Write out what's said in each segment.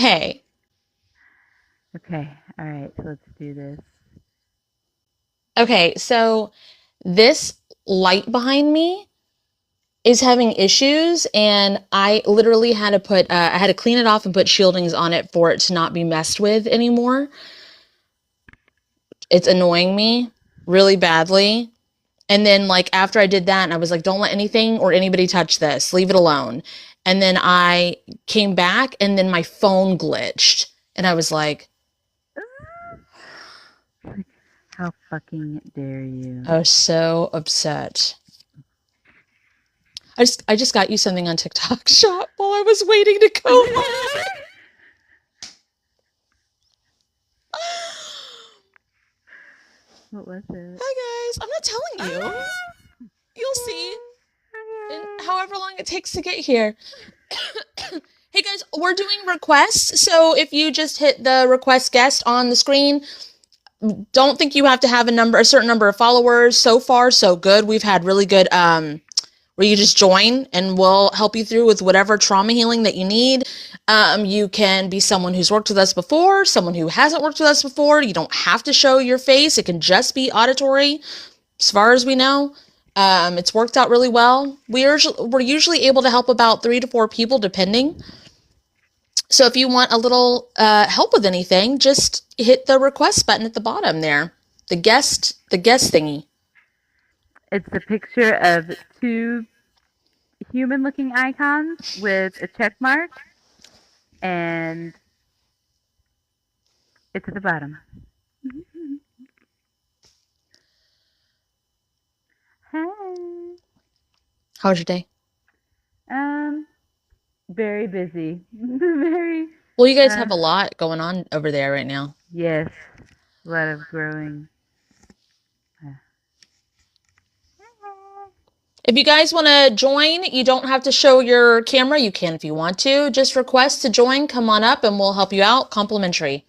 Okay. Okay. All right. So let's do this. Okay. So this light behind me is having issues, and I literally had to I had to clean it off and put shieldings on it for it to not be messed with anymore. It's annoying me really badly. And then, like, after I did that, and I was like, don't let anything or anybody touch this, leave it alone. And then I came back, and then my phone glitched. And I was like, How fucking dare you? I was so upset. I just got you something on TikTok shop while I was waiting to go home. What was it? Hi guys, I'm not telling you. You'll see in however long it takes to get here. Hey guys, we're doing requests. So if you just hit the request guest on the screen, don't think you have to have a certain number of followers. So far, so good. We've had really good where you just join and we'll help you through with whatever trauma healing that you need. You can be someone who's worked with us before, someone who hasn't worked with us before. You don't have to show your face. It can just be auditory, as far as we know. It's worked out really well. We're usually able to help about 3 to 4 people, depending. So if you want a little help with anything, just hit the request button at the bottom there. The guest thingy. It's a picture of 2 human-looking icons with a check mark, and it's at the bottom. Hey. How was your day? Very busy. Very. Well, you guys have a lot going on over there right now. Yes, a lot of growing. If you guys want to join, you don't have to show your camera. You can if you want to. Just request to join. Come on up and we'll help you out. Complimentary.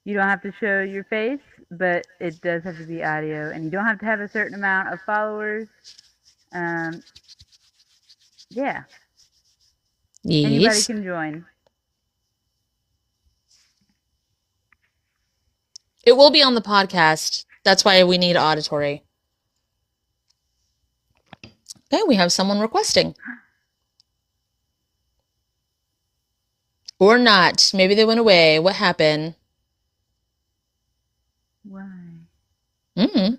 You don't have to show your face, but it does have to be audio, and you don't have to have a certain amount of followers. Yeah. Anybody Yes. can join. It will be on the podcast. That's why we need auditory. Okay, we have someone requesting. Or not. Maybe they went away. What happened? Why? Mm-hmm.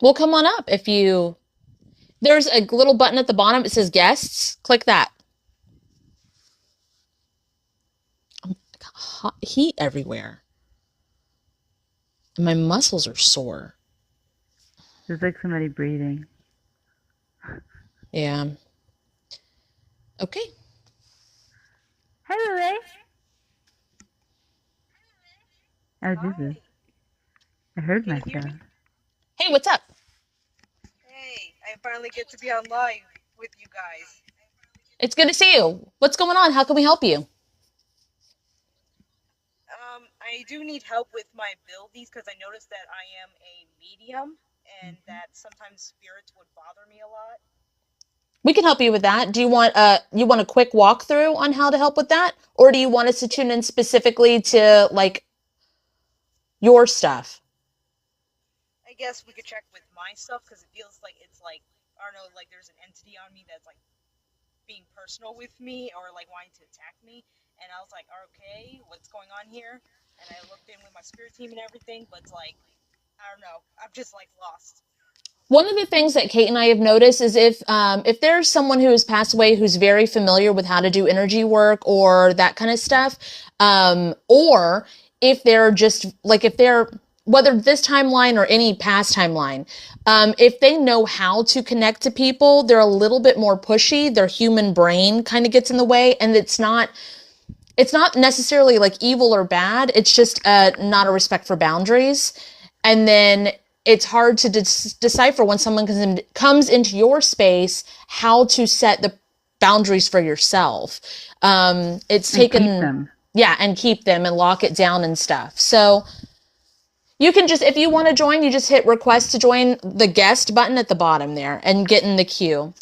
Well, come on up if you... There's a little button at the bottom. It says guests. Click that. Hot heat everywhere. And my muscles are sore. There's like somebody breathing. Yeah. Okay. Hey, Lily. Oh, Jesus. I heard Can you hear myself. me? Hey, what's up? Hey, I finally get to be on live with you guys. It's good to see you. What's going on? How can we help you? I do need help with my abilities because I noticed that I am a medium and that sometimes spirits would bother me a lot. We can help you with that. Do you want a quick walkthrough on how to help with that? Or do you want us to tune in specifically to like your stuff? I guess we could check with my stuff because it feels like it's like, I don't know, like there's an entity on me that's like being personal with me or like wanting to attack me. And I was like, okay, what's going on here? And I looked in with my spirit team and everything, but it's like, I don't know, I'm just like lost. One of the things that Kate and I have noticed is if there's someone who has passed away who's very familiar with how to do energy work or that kind of stuff, or if they're just like if they're whether this timeline or any past timeline, if they know how to connect to people, they're a little bit more pushy. Their human brain kind of gets in the way, and it's not necessarily like evil or bad. It's just not a respect for boundaries. And then it's hard to decipher when someone comes into your space how to set the boundaries for yourself. It's And keep taken, them. yeah, and keep them and lock it down and stuff. So You can just, if you want to join, you just hit request to join the guest button at the bottom there and get in the queue.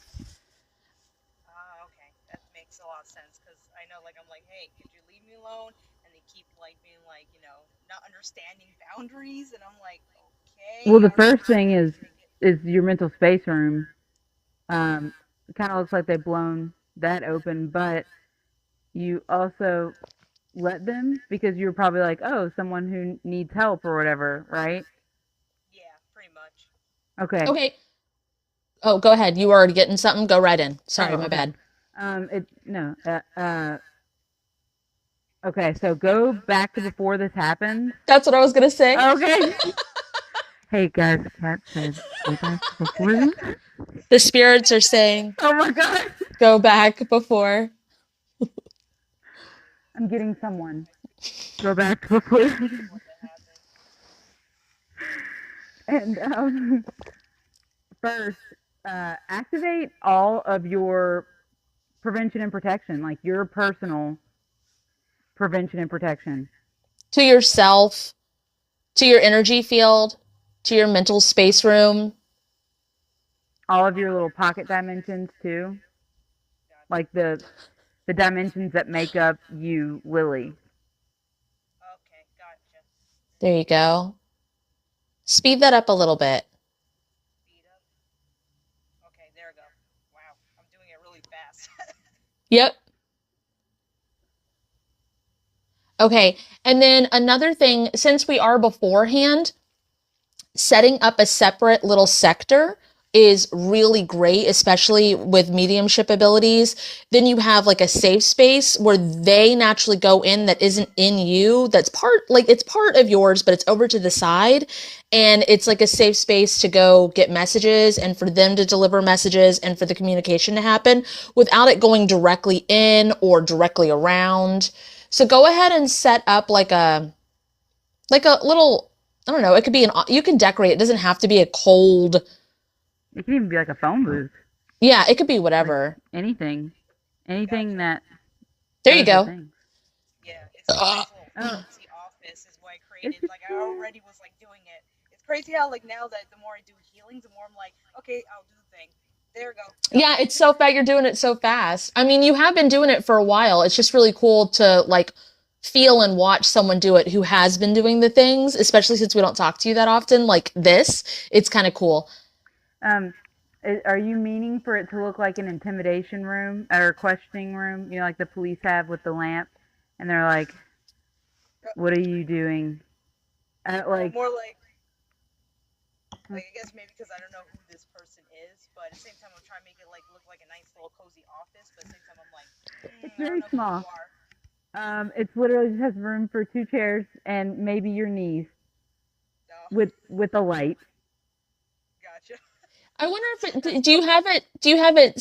Okay, that makes a lot of sense because I know, like, I'm like, hey, could you leave me alone? And they keep like being like, not understanding boundaries, and I'm like, okay, Well, the I don't know first how thing to is take it. your mental space room. It kind of looks like they've blown that open, but you also let them because you're probably like, oh, someone who needs help or whatever, right? Yeah, pretty much. Okay. Okay. Oh, go ahead. You were already getting something? Go right in. Sorry, Oh, my okay. bad. It no. Okay, so go back to before this happened. That's what I was going to say. Okay. Hey guys, Kat said go back to before this. The spirits are saying, Oh my god. go back before. I'm getting someone. Go back to before. What that happened? And first, activate all of your prevention and protection, like your personal prevention and protection. To yourself, to your energy field, to your mental space room. All of your little pocket dimensions too, like the dimensions that make up you, Lily. Okay, gotcha. There you go. Speed that up a little bit. Speed up. Okay, there we go. Wow, I'm doing it really fast. Yep. Okay. And then another thing, since we are beforehand, setting up a separate little sector is really great, especially with mediumship abilities. Then you have like a safe space where they naturally go in that isn't in you. That's part, like it's part of yours, but it's over to the side. And it's like a safe space to go get messages and for them to deliver messages and for the communication to happen without it going directly in or directly around. So go ahead and set up like a little, I don't know, it could be you can decorate. It doesn't have to be a cold. It can even be like a phone booth. Yeah, it could be Like whatever. anything Gotcha. that There you does the go. thing. Yeah, it's a nice little Oh, fancy office is what I it's created. Like I already was like doing it. It's crazy how like now that the more I do healings, the more I'm like, okay, I'll do the thing. There we go. Done. Yeah, it's so fast. You're doing it so fast. I mean, you have been doing it for a while. It's just really cool to like feel and watch someone do it who has been doing the things, especially since we don't talk to you that often like this. It's kind of cool. Are you meaning for it to look like an intimidation room or a questioning room? You know, like the police have with the lamp, and they're like, "What are you doing?" Like, More like I guess maybe because I don't know who this person is, but at the same time I'm trying to make it like look like a nice little cozy office, but at the same time I'm like, it's I don't very know who small. you are. It's literally just has room for 2 chairs and maybe your knees No, with a light. gotcha. I wonder if it, do you have it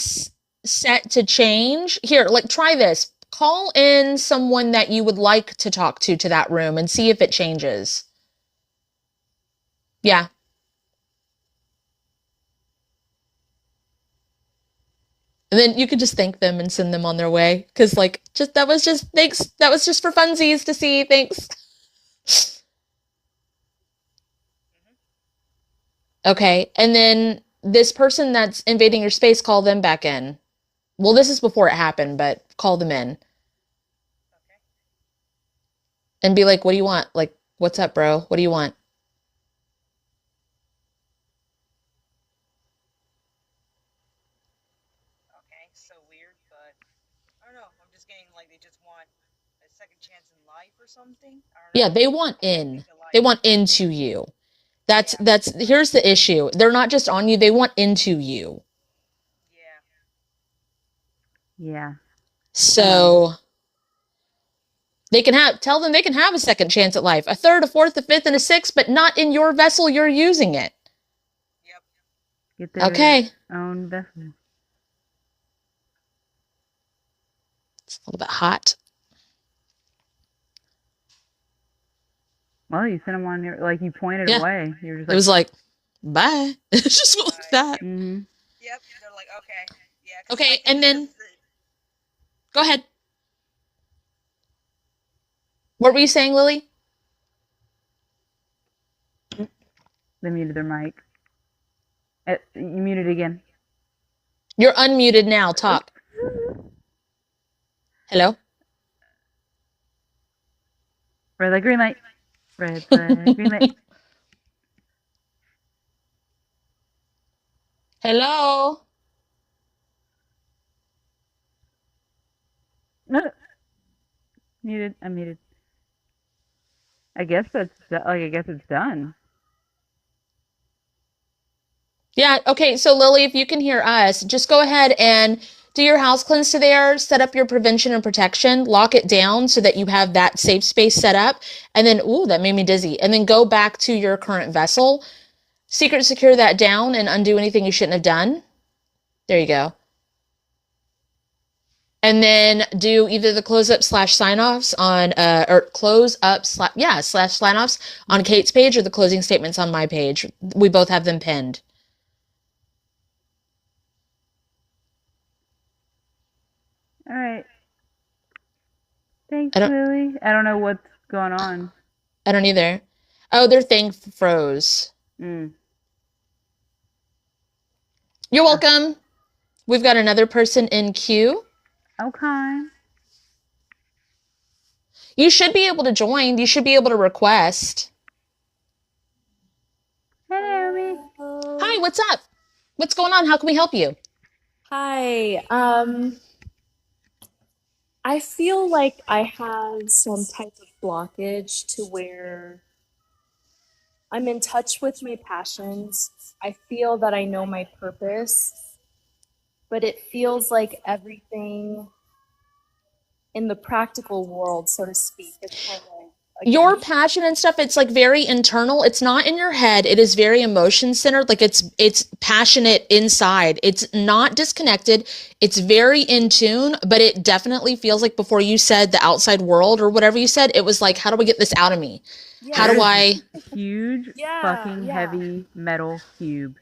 set to change? Here, like try this. Call in someone that you would like to talk to that room and see if it changes. Yeah. And then you could just thank them and send them on their way. Cause like just that was just thanks. That was just for funsies to see. Thanks. Okay. And then this person that's invading your space, call them back in. Well, this is before it happened, but call them in Okay. and be like, what do you want? Like, what's up, bro? What do you want? Okay. So weird, but I don't know. I'm just getting like they just want a second chance in life or something. I don't Yeah, know. they want What do you in. think of They life? want into you. Yeah. Here's the issue. They're not just on you, they want into you. Yeah. Yeah. So they can tell them they can have a second chance at life, a third, a fourth, a fifth, and a sixth, but not in your vessel. You're using it. Yep. Get their Okay. own vessel. It's a little bit hot. Well, you sent them on your, like, you pointed Yeah. away. You were just It like, was like, bye. It's just like that. mm-hmm. Yep. They're like, okay. Yeah. Cause Okay, like, and then cause go ahead. What were you saying, Lily? They muted their mic. You muted again. You're unmuted now. Talk. Hello? Red light, green light. Red light, green light. Hello? No. Muted. Unmuted. I guess it's done. Yeah, okay, so Lily, if you can hear us, just go ahead and do your house cleanse to there, set up your prevention and protection, lock it down so that you have that safe space set up, and then, ooh, that made me dizzy, and then go back to your current vessel, secret secure that down, and undo anything you shouldn't have done. There you go. And then do either the close up / sign offs on, or close up / sign offs on Kate's page or the closing statements on my page. We both have them pinned. All right. Thanks, Lily. I don't know what's going on. I don't either. Oh, their thing froze. Mm. You're welcome. We've got another person in queue. Okay. You should be able to join. You should be able to request. Hey, Naomi. Hi, what's up? What's going on? How can we help you? Hi. I feel like I have some type of blockage to where I'm in touch with my passions. I feel that I know my purpose, but it feels like everything in the practical world, so to speak, is kind of Your passion and stuff, it's like very internal. It's not in your head. It is very emotion centered. Like it's passionate inside. It's not disconnected. It's very in tune, but it definitely feels like before you said the outside world or whatever you said, it was like, how do I get this out of me? How do I? Huge fucking heavy metal cube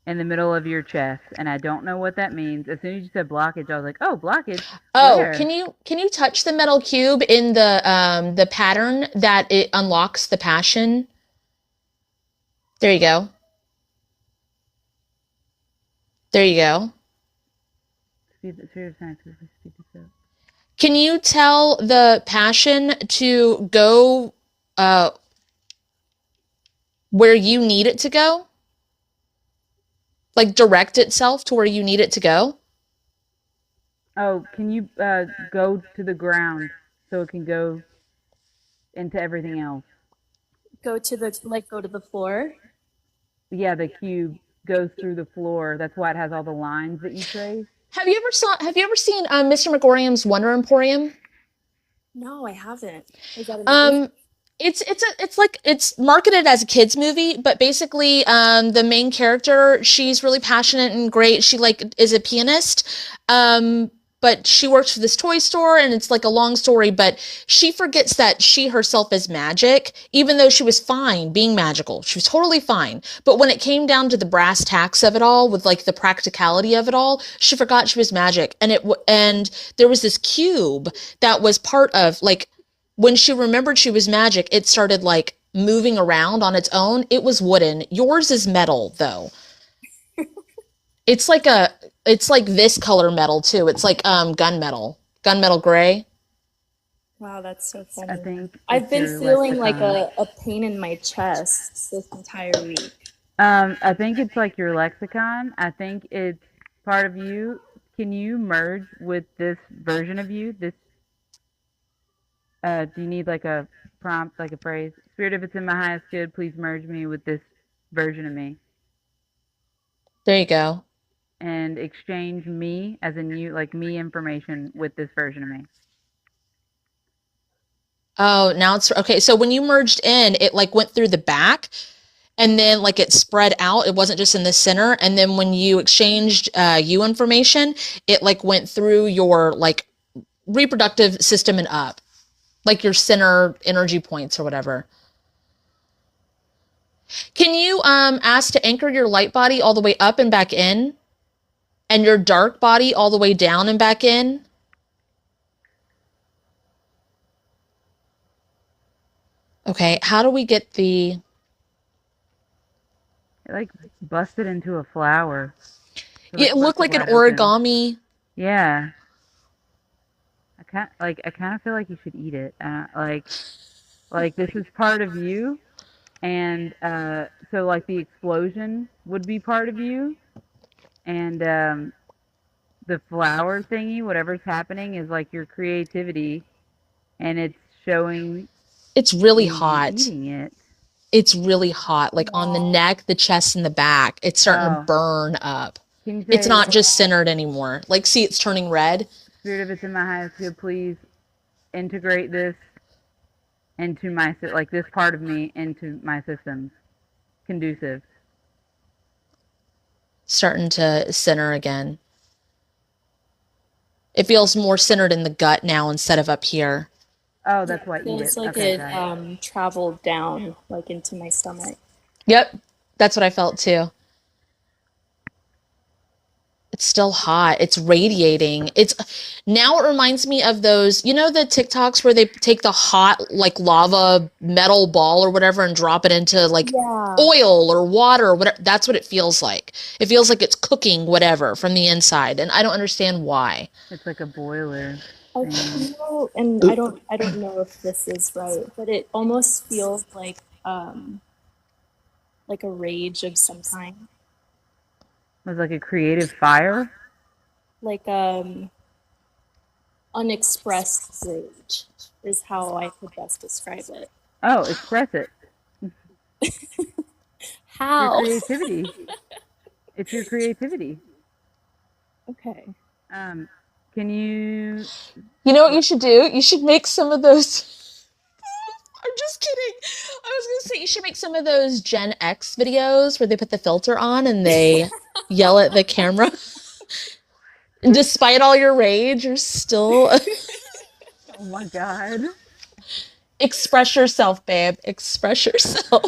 in the middle of your chest, and I don't know what that means. As soon as you said blockage, I was like, oh, blockage. Oh, Where? can you touch the metal cube in the pattern that it unlocks the passion? There you go. There you go. Speed this up. Can you tell the passion to go where you need it to go? Like direct itself to where you need it to go? Oh, can you go to the ground so it can go into everything else? go to the floor. Yeah, the cube goes through the floor. That's why it has all the lines that you trace. Have you ever seen Mr. McGorium's Wonder Emporium? No, I haven't. Is that a movie? It's marketed as a kids movie, but basically the main character, she's really passionate and great. She like is a pianist. But she works for this toy store and it's like a long story, but she forgets that she herself is magic, even though she was fine being magical. She was totally fine. But when it came down to the brass tacks of it all, with like the practicality of it all, she forgot she was magic. And there was this cube that was part of like, when she remembered she was magic, it started like moving around on its own. It was wooden. Yours is metal though. It's like this color metal too. It's like gunmetal gray. Wow, that's so funny. I think I've it's been your feeling like lexicon. a pain in my chest this entire week. I think it's like your lexicon. I think it's part of you. Can you merge with this version of you? This do you need like a prompt, like a phrase? Spirit, if it's in my highest good, please merge me with this version of me. There you go. And exchange me, as in you, like me information with this version of me. Oh, now it's okay. So when you merged in, it like went through the back and then like it spread out. It wasn't just in the center. And then when you exchanged you information, it like went through your like reproductive system and up, like your center energy points or whatever. Can you ask to anchor your light body all the way up and back in, and your dark body all the way down and back in? Okay, how do we get the... It like busted into a flower. It looked like an busted wide open. origami. Yeah. I kind of feel like you should eat it. Like this is part of you, and so like the explosion would be part of you, and the flower thingy, whatever's happening, is like your creativity, and it's showing It's really in you hot. eating it. It's really hot, like on the Wow. neck, the chest, and the back. It's starting to Oh, burn up. can you It's say, not just centered anymore. Like, see, it's turning red. Spirit of it's in my highest good, please integrate this into like this part of me into my systems. Conducive. Starting to center again. It feels more centered in the gut now instead of up here. Oh, that's why It eat feels it. like Okay, it got it. traveled down like into my stomach. Yep, that's what I felt too. It's still hot. It's radiating. It's now it reminds me of those, you know, the TikToks where they take the hot like lava metal ball or whatever and drop it into like Yeah. oil or water or whatever. That's what it feels like. It feels like it's cooking whatever from the inside, and I don't understand why. It's like a boiler I thing. feel, and I don't know if this is right, but it almost feels like a rage of some kind. It was like a creative fire. Like unexpressed rage is how I could best describe it. Oh, express it. How? Your creativity. It's your creativity. Okay. Can you? You know what you should do? You should make some of those. I'm just kidding. I was gonna say you should make some of those Gen X videos where they put the filter on and they yell at the camera. And despite all your rage, you're still Oh my God. express yourself, babe. Express yourself.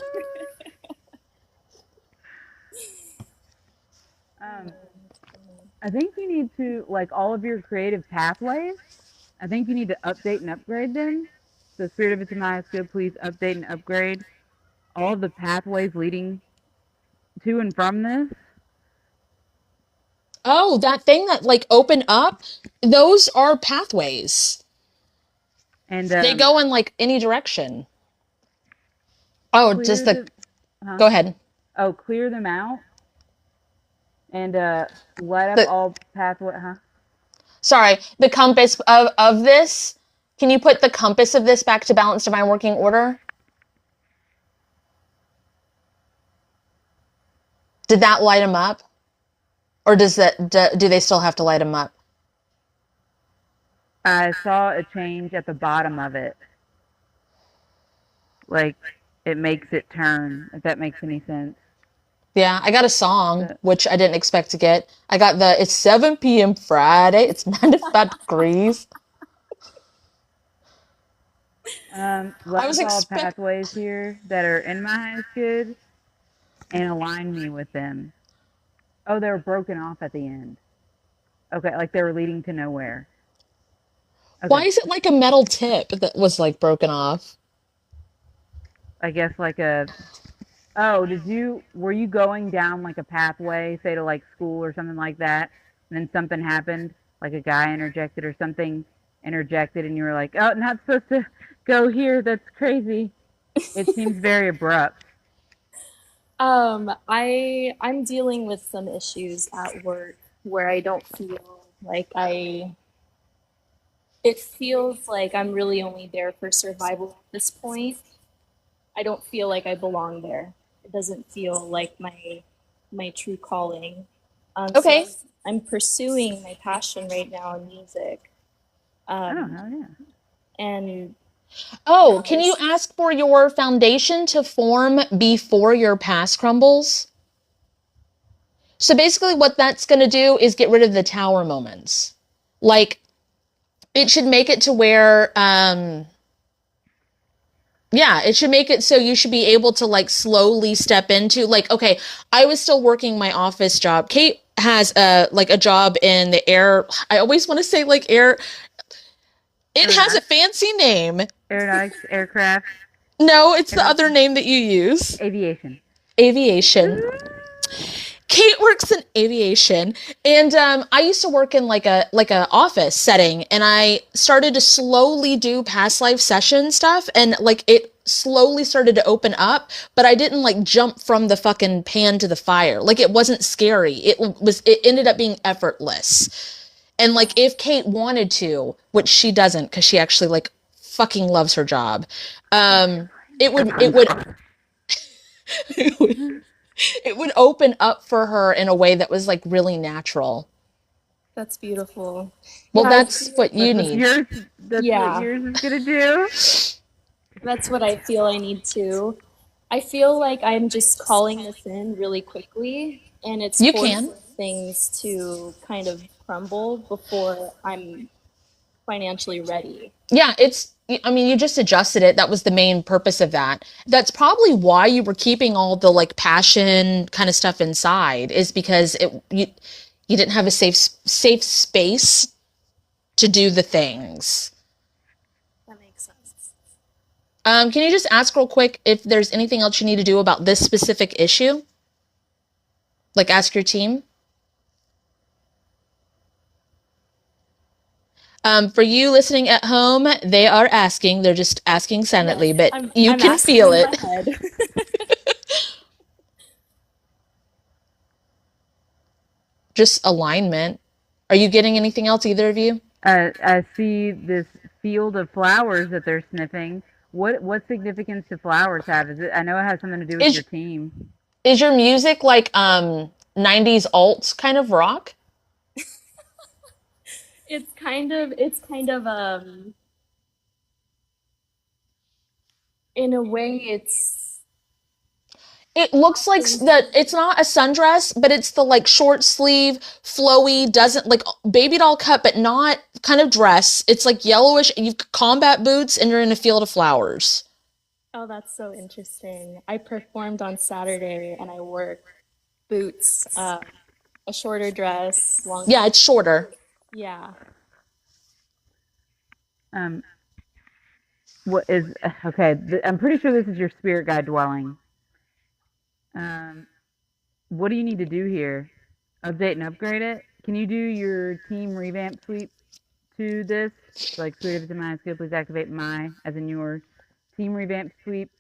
I think you need to like all of your creative pathways. I think you need to update and upgrade them. So Spirit of It's in my highest good, please update and upgrade all of the pathways leading to and from this. Oh, that thing that like opened up, those are pathways. And They go in like any direction. Oh, clear just the huh? go ahead. Oh, clear them out and light up The, all pathway, huh? sorry, the compass of this. Can you put the compass of this back to balanced divine working order? Did that light them up? Or does that do they still have to light them up? I saw a change at the bottom of it. Like it makes it turn, if that makes any sense. Yeah, I got a song, which I didn't expect to get. I got it's 7 p.m. Friday. It's 95 degrees. Let I was us all pathways here that are in my highest good and align me with them. Oh, they were broken off at the end. Okay, like they were leading to nowhere. Okay. Why is it like a metal tip that was like broken off? I guess like a. Oh, were you going down like a pathway, say to like school or something like that, and then something happened, like a guy interjected or something interjected, and you were like, oh, not supposed to go here. That's crazy. It seems very abrupt. I'm dealing with some issues at work where I don't feel like it feels like I'm really only there for survival at this point. I don't feel like I belong there. It doesn't feel like my true calling. Okay. So I'm pursuing my passion right now in music. Oh, hell yeah. And oh, can you ask for your foundation to form before your past crumbles? So basically what that's going to do is get rid of the tower moments. Like, it should make it to where, yeah, it should make it so you should be able to like slowly step into like, okay, I was still working my office job. Kate has a job in the air. I always want to say like air. It has a fancy name. Aeronautics, aircraft. No, it's the other name that you use. Aviation. aviation. Kate works in aviation, and I used to work in like a office setting, and I started to slowly do past life session stuff, and like it slowly started to open up, but I didn't like jump from the fucking pan to the fire. Like it wasn't scary. It ended up being effortless. And like if Kate wanted to, which she doesn't, because she actually like fucking loves her job, it would it would it would open up for her in a way that was like really natural. That's beautiful. Well, Yeah, that's what you That's need. yours. That's Yeah. what yours is gonna do. That's what I feel I need to. I feel like I'm just calling this in really quickly, and it's You forcing can. things to kind of crumble before I'm financially ready. Yeah, I mean, you just adjusted it. That was the main purpose of that. That's probably why you were keeping all the like passion kind of stuff inside, is because you didn't have a safe space to do the things. That makes sense. Can you just ask real quick if there's anything else you need to do about this specific issue? Like ask your team. For you listening at home, they are asking. They're just asking silently, Yes, but you I'm can asking feel in it. my head. Just alignment. Are you getting anything else, either of you? I see this field of flowers that they're sniffing. What significance do flowers have? Is it? I know it has something to do with your Is team. is your music like 90s alt kind of rock? It's kind of in a way It looks like that it's not a sundress, but it's the like short sleeve, flowy, doesn't like baby doll cut, but not kind of dress. It's like yellowish. You've combat boots and you're in a field of flowers. Oh, that's so interesting. I performed on Saturday and I wore boots, a shorter dress, long. Yeah, it's shorter. Yeah. Um, what is okay? I'm pretty sure this is your spirit guide dwelling. What do you need to do here? Update and upgrade it? Can you do your team revamp sweep to this? Like, sweet, if it's in my skill, please activate my, as in your team revamp sweep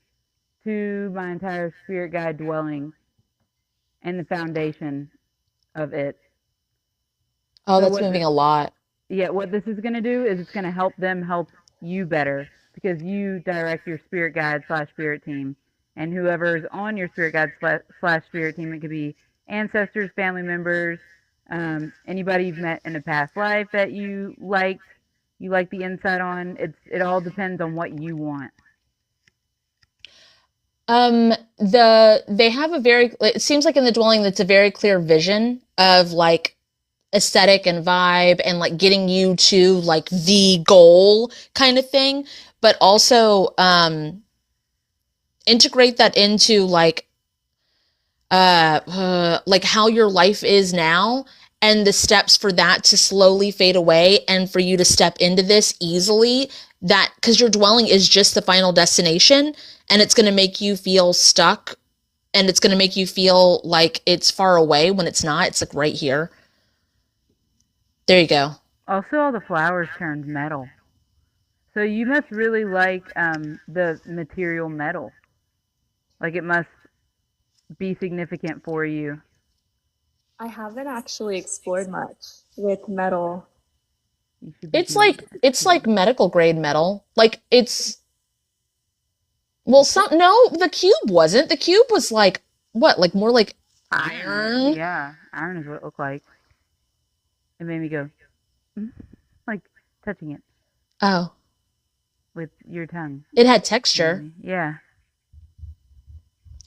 to my entire spirit guide dwelling and the foundation of it. Oh, So that's what moving a lot. Yeah, what this is going to do is it's going to help them help you better because you direct your spirit guide / spirit team. And whoever's on your spirit guide / spirit team, it could be ancestors, family members, anybody you've met in a past life that you like the insight on. It all depends on what you want. They have a very, it seems like in the dwelling that's a very clear vision of like aesthetic and vibe and like getting you to like the goal kind of thing, but also integrate that into like how your life is now and the steps for that to slowly fade away and for you to step into this easily, that because your dwelling is just the final destination and it's going to make you feel stuck and it's going to make you feel like it's far away when it's not. It's like right here. There you go. Also, all the flowers turned metal. So you must really like the material metal. Like, it must be significant for you. I haven't actually explored much with metal. You should be It's doing like that it's too. like medical grade metal. Like it's well, no, the cube wasn't. The cube was like what? Like more like iron. Yeah, iron is what it looked like. It made me go, "Mm," like touching it Oh, with your tongue. it had texture. Yeah.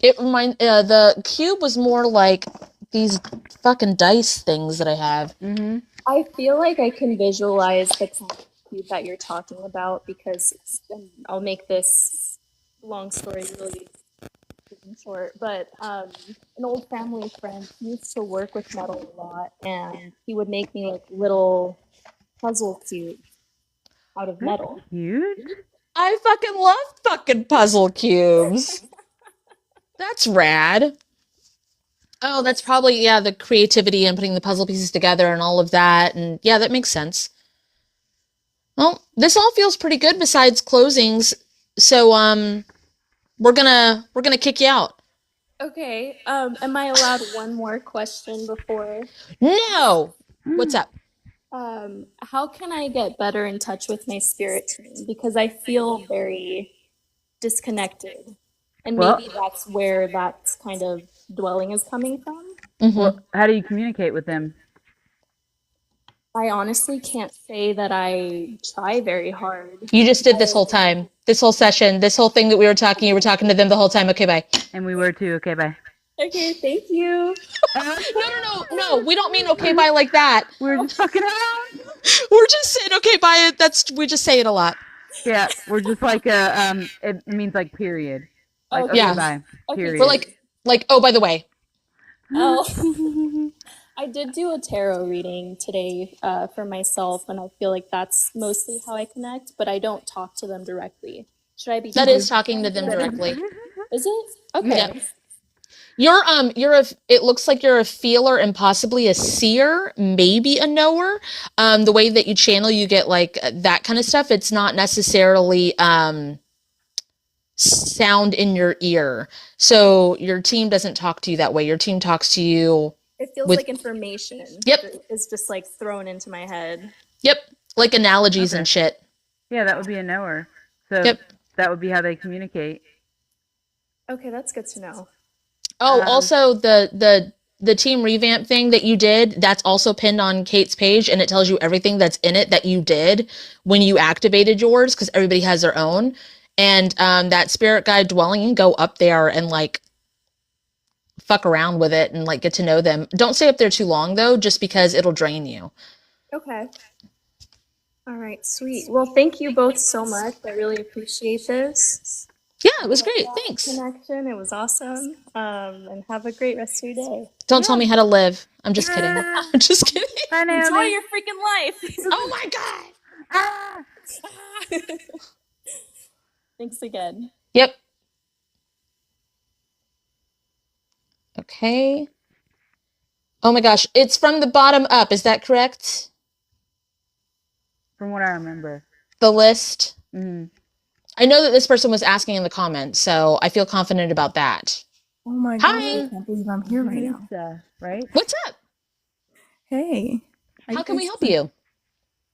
The cube was more like these fucking dice things that I have. Mm-hmm. I feel like I can visualize the kind of cube that you're talking about because and I'll make this long story really short, but an old family friend used to work with metal a lot, and he would make me like little puzzle cubes out of metal. Cute. I fucking love fucking puzzle cubes. That's rad. Oh, that's probably, yeah, the creativity and putting the puzzle pieces together and all of that. And yeah, that makes sense. Well, this all feels pretty good besides closings. So, we're gonna kick you out. Okay, am I allowed one more question before? No! What's up? How can I get better in touch with my spirit team? Because I feel very disconnected. And Well, maybe that's where that kind of dwelling is coming from. well, how do you communicate with them? I honestly can't say that I try very hard. You just did this whole time. This whole session, this whole thing that we were talking, you were talking to them the whole time. Okay, bye. And we were too. Okay, bye. Okay, thank you. No, we don't mean okay, bye like that. We were just fucking around. We're just saying okay, bye. We just say it a lot. Yeah, we're just like it means like period. Like Okay. okay, Yeah. bye. Okay. Period. We're like, oh, by the way. Oh. I did do a tarot reading today for myself, and I feel like that's mostly how I connect, but I don't talk to them directly. Should I be That is talking to them Yeah. directly. Is it? Okay. Yep. It looks like you're a feeler and possibly a seer, maybe a knower. The way that you channel, you get like that kind of stuff. It's not necessarily sound in your ear. So your team doesn't talk to you that way. Your team talks to you. It feels With- like information. Yep. It's just like thrown into my head. Yep, like analogies Okay. and shit. Yeah, that would be a knower. So Yep. that would be how they communicate. Okay, that's good to know. Oh, also the team revamp thing that you did, that's also pinned on Kate's page, and it tells you everything that's in it that you did when you activated yours, because everybody has their own. And that spirit guide dwelling, you can go up there and like fuck around with it and like get to know them. Don't stay up there too long though, just because it'll drain you. Okay. All right, sweet. Well, thank you both so much. I really appreciate this. Yeah, it was great. Thanks. Connection. It was awesome. And have a great rest of your day. Don't tell me how to live. I'm just kidding. I'm just kidding. Bye, Enjoy Naomi. your freaking life. Oh my god. Ah! Thanks again. Yep. Okay. Oh my gosh, it's from the bottom up. Is that correct? From what I remember. The list. Hmm. I know that this person was asking in the comments, so I feel confident about that. Oh my Hi. gosh, I can't believe I'm here right now. Lisa, right? What's up? Hey. How can we help you?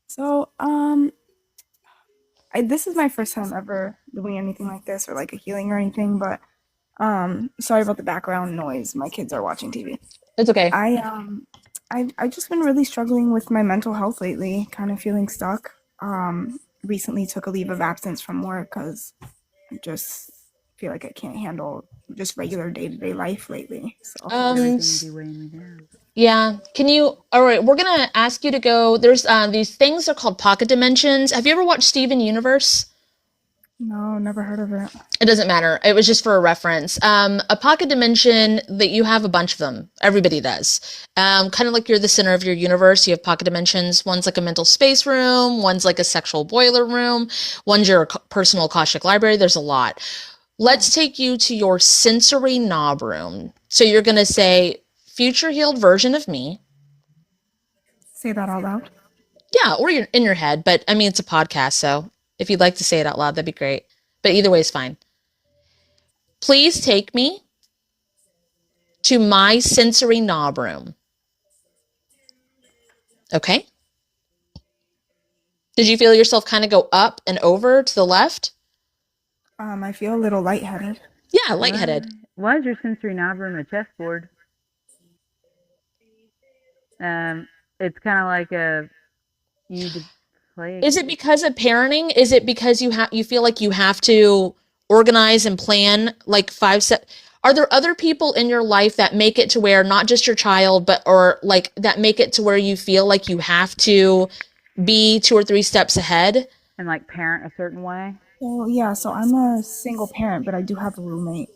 So, this is my first time ever doing anything like this or like a healing or anything, but sorry about the background noise. My kids are watching TV. It's okay. I've just been really struggling with my mental health lately, kind of feeling stuck. Recently took a leave of absence from work because I just feel like I can't handle just regular day-to-day life lately. So Everything be weighing me down. Yeah. All right, we're gonna ask you to go. There's these things are called pocket dimensions. Have you ever watched Steven Universe? no, never heard of it. It doesn't matter. It was just for a reference. A pocket dimension that you have a bunch of them. Everybody does. Kind of like you're the center of your universe. You have pocket dimensions. One's like a mental space room. One's like a sexual boiler room. One's your personal Akashic library. There's a lot. Let's take you to your sensory knob room. So you're going to say, future healed version of me. Say that out loud. Yeah, or you're in your head. But I mean, it's a podcast. So if you'd like to say it out loud, that'd be great. But either way is fine. Please take me to my sensory knob room. Okay? Did you feel yourself kind of go up and over to the left? I feel a little lightheaded. Yeah, lightheaded. Why is your sensory knob room a chessboard? It's kind of like you to play. Is it because of parenting? Is it because you feel like you have to organize and plan like 5 steps? Are there other people in your life that make it to where not just your child, or like that make it to where you feel like you have to be 2 or 3 steps ahead? And like parent a certain way? Well, yeah, so I'm a single parent, but I do have a roommate.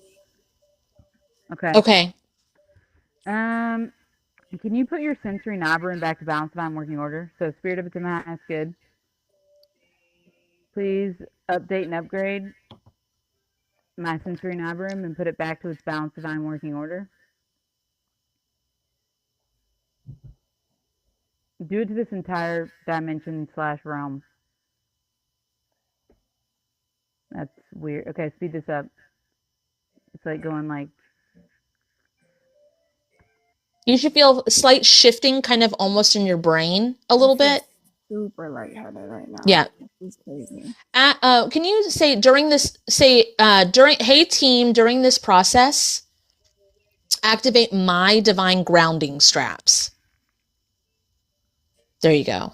Okay. Okay. Can you put your sensory knob room back to balance by working order? So spirit of its amount, that's good. Please update and upgrade. my sensory knob room and put it back to its balanced divine working order. Do it to this entire dimension / realm. That's weird. Okay, speed this up. It's like going like. You should feel a slight shifting kind of almost in your brain a little bit. Super lightheaded right now. Yeah. It's crazy. Can you say during hey team, during this process, activate my divine grounding straps. There you go.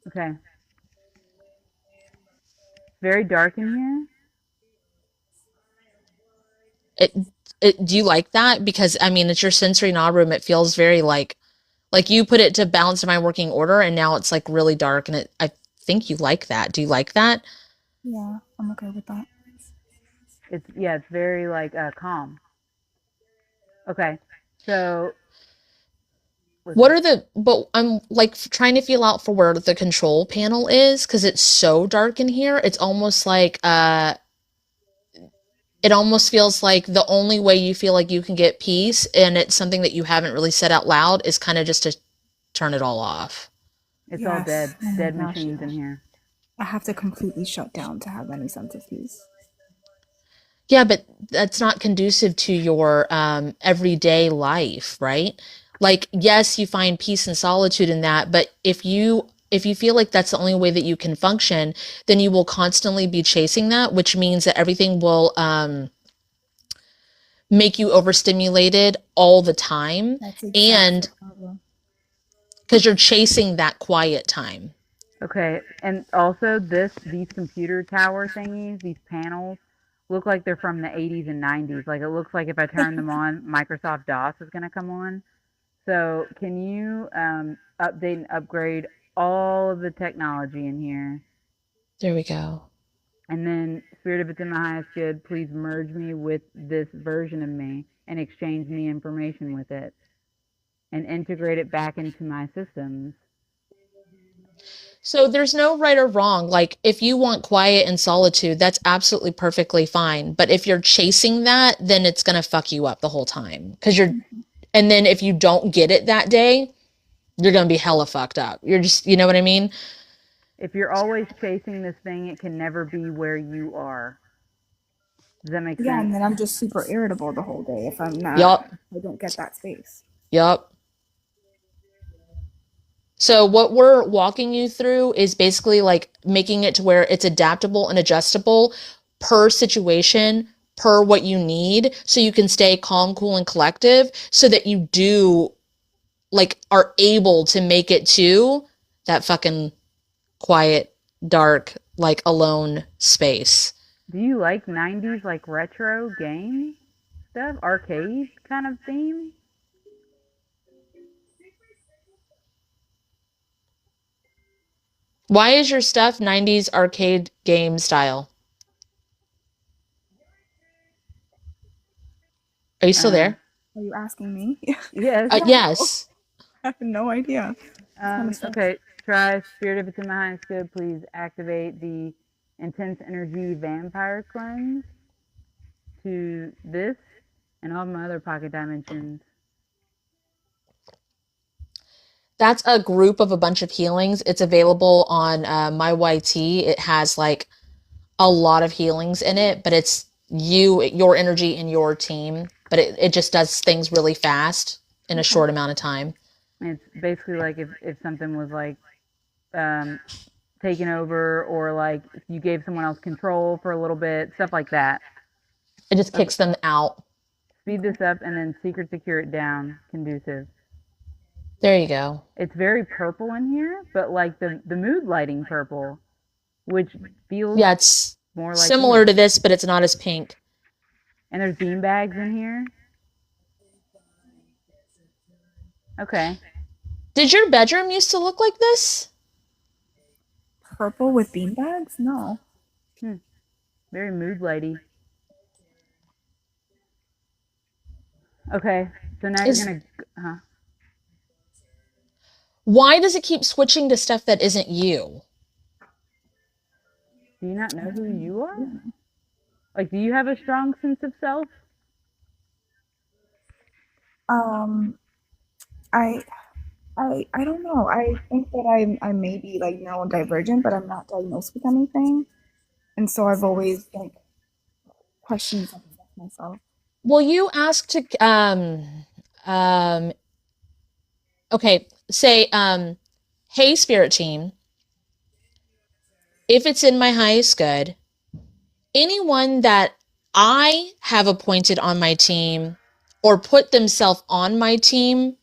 Okay. Very dark in here. Do you like that? Because I mean, it's your sensory knob room. It feels very like you put it to balance my working order, and now it's like really dark. And I think you like that. Do you like that? Yeah, I'm okay with that. It's very like calm. Okay, so but I'm like trying to feel out for where the control panel is because it's so dark in here. It's almost like it almost feels like the only way you feel like you can get peace, and it's something that you haven't really said out loud, is kind of just to turn it all off. It's all dead. Oh Dead machines in here. I have to completely shut down to have any sense of peace. Yeah, but that's not conducive to your everyday life, right? Like, yes, you find peace and solitude in that, but if you feel like that's the only way that you can function, then you will constantly be chasing that, which means that everything will make you overstimulated all the time. That's exactly and the problem. Because you're chasing that quiet time. Okay, and also these computer tower thingies, these panels, look like they're from the 80s and 90s. Like it looks like if I turn them on, Microsoft DOS is going to come on. So can you update and upgrade all of the technology in here? There we go. And then, Spirit, if it's in my highest good, please merge me with this version of me and exchange me information with it and integrate it back into my systems. So there's no right or wrong. Like if you want quiet and solitude, that's absolutely perfectly fine. But if you're chasing that, then it's going to fuck you up the whole time. And then if you don't get it that day, you're going to be hella fucked up. You're just, you know what I mean? If you're always chasing this thing, it can never be where you are. Does that make sense? Yeah, and then I'm just super irritable the whole day if I'm not. Yup. I don't get that space. Yup. So what we're walking you through is basically like making it to where it's adaptable and adjustable per situation, per what you need, so you can stay calm, cool, and collective, so that you do like are able to make it to that fucking quiet, dark, like alone space. Do you like 90s like retro game stuff? Arcade kind of theme? Why is your stuff 90s arcade game style? Are you still there? Are you asking me? Yes. Yes. I have no idea. Okay, try Spirit, if it's in my highest good, please activate the intense energy vampire cleanse to this and all my other pocket dimensions. That's a group of a bunch of healings. It's available on my YT. It has like a lot of healings in it, but it's your energy and your team. But it just does things really fast in a short amount of time. It's basically like if something was like taken over, or like if you gave someone else control for a little bit, stuff like that. It just kicks them out. Speed this up and then secret secure it down, conducive. There you go. It's very purple in here, but like the mood lighting purple, which feels it's more like similar to this, but it's not as pink. And there's bean bags in here. Okay. Did your bedroom used to look like this? Purple with bean bags? No. Very mood lighty. Okay, so now you're gonna. Why does it keep switching to stuff that isn't you? Do you not know who you are? Like, do you have a strong sense of self? Um, I I don't know. I think that I may be like neurodivergent, but I'm not diagnosed with anything, and so I've always like questioned something about myself. Well, you asked to um okay, say hey spirit team, if it's in my highest good, anyone that I have appointed on my team or put themselves on my team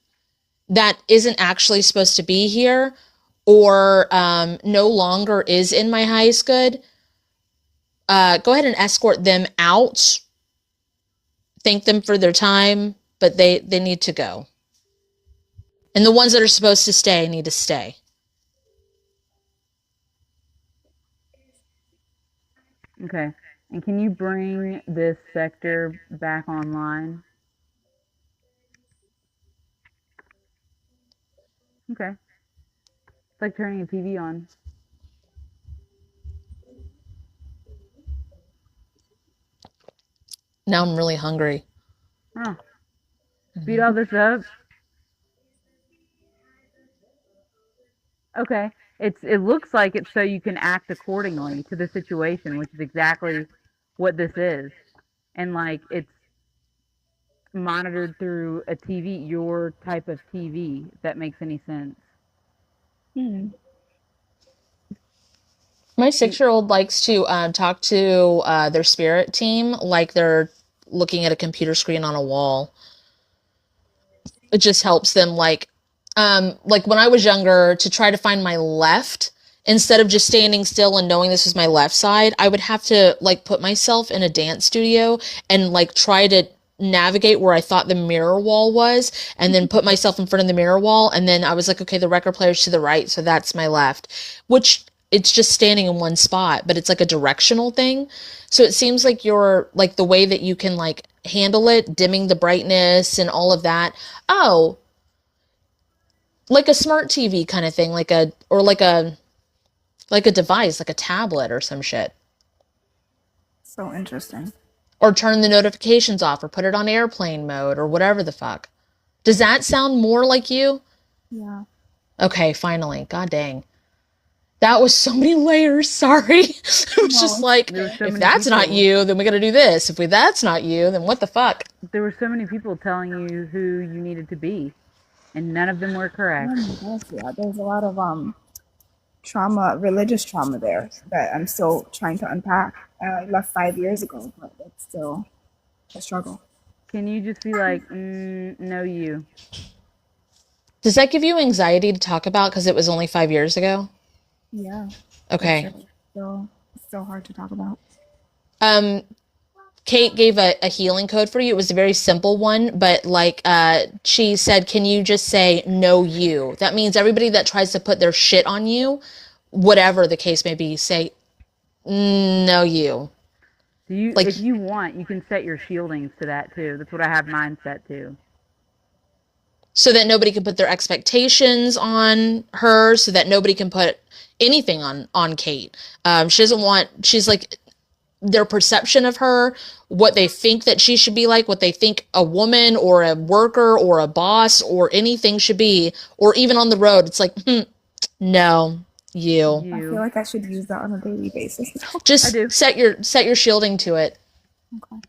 that isn't actually supposed to be here or no longer is in my highest good, go ahead and escort them out. Thank them for their time, but they need to go. And the ones that are supposed to stay need to stay. Okay. And can you bring this sector back online? Okay. It's like turning a TV on. Now I'm really hungry. Huh. Speed all this up. Okay. It looks like it's so you can act accordingly to the situation, which is exactly what this is. And like it's monitored through a TV, your type of TV, if that makes any sense. My 6-year-old likes to talk to their spirit team like they're looking at a computer screen on a wall. It just helps them like when I was younger, to try to find my left, instead of just standing still and knowing this was my left side, I would have to like put myself in a dance studio and like try to navigate where I thought the mirror wall was, and then put myself in front of the mirror wall, and then I was like, okay, the record player's to the right, so that's my left, which it's just standing in one spot, but it's like a directional thing. So it seems like you're like the way that you can like handle it, dimming the brightness and all of that. Oh, like a smart TV kind of thing, like a device, like a tablet or some shit. So interesting. Or turn the notifications off or put it on airplane mode or whatever the fuck. Does that sound more like you? Yeah. Okay, finally. God dang. That was so many layers. Sorry. It was just like, There were so if many that's not people. you, then we got to do this. If that's not you, then what the fuck? There were so many people telling you who you needed to be, and none of them were correct. Oh my gosh, yeah. There's a lot of trauma, religious trauma there that I'm still trying to unpack. I left 5 years ago, but it's still a struggle. Can you just be like, no, you? Does that give you anxiety to talk about because it was only 5 years ago? Yeah. Okay. It's still hard to talk about. Kate gave a healing code for you. It was a very simple one, but like she said, can you just say no you? That means everybody that tries to put their shit on you, whatever the case may be, say no you. Do you? Like- If you want, you can set your shieldings to that too. That's what I have mine set to. So that nobody can put their expectations on her, so that nobody can put anything on Kate. She doesn't want, she's like, their perception of her, what they think that she should be like, what they think a woman or a worker or a boss or anything should be, or even on the road, it's like, no, you. I feel like I should use that on a daily basis. Just set your shielding to it. Okay.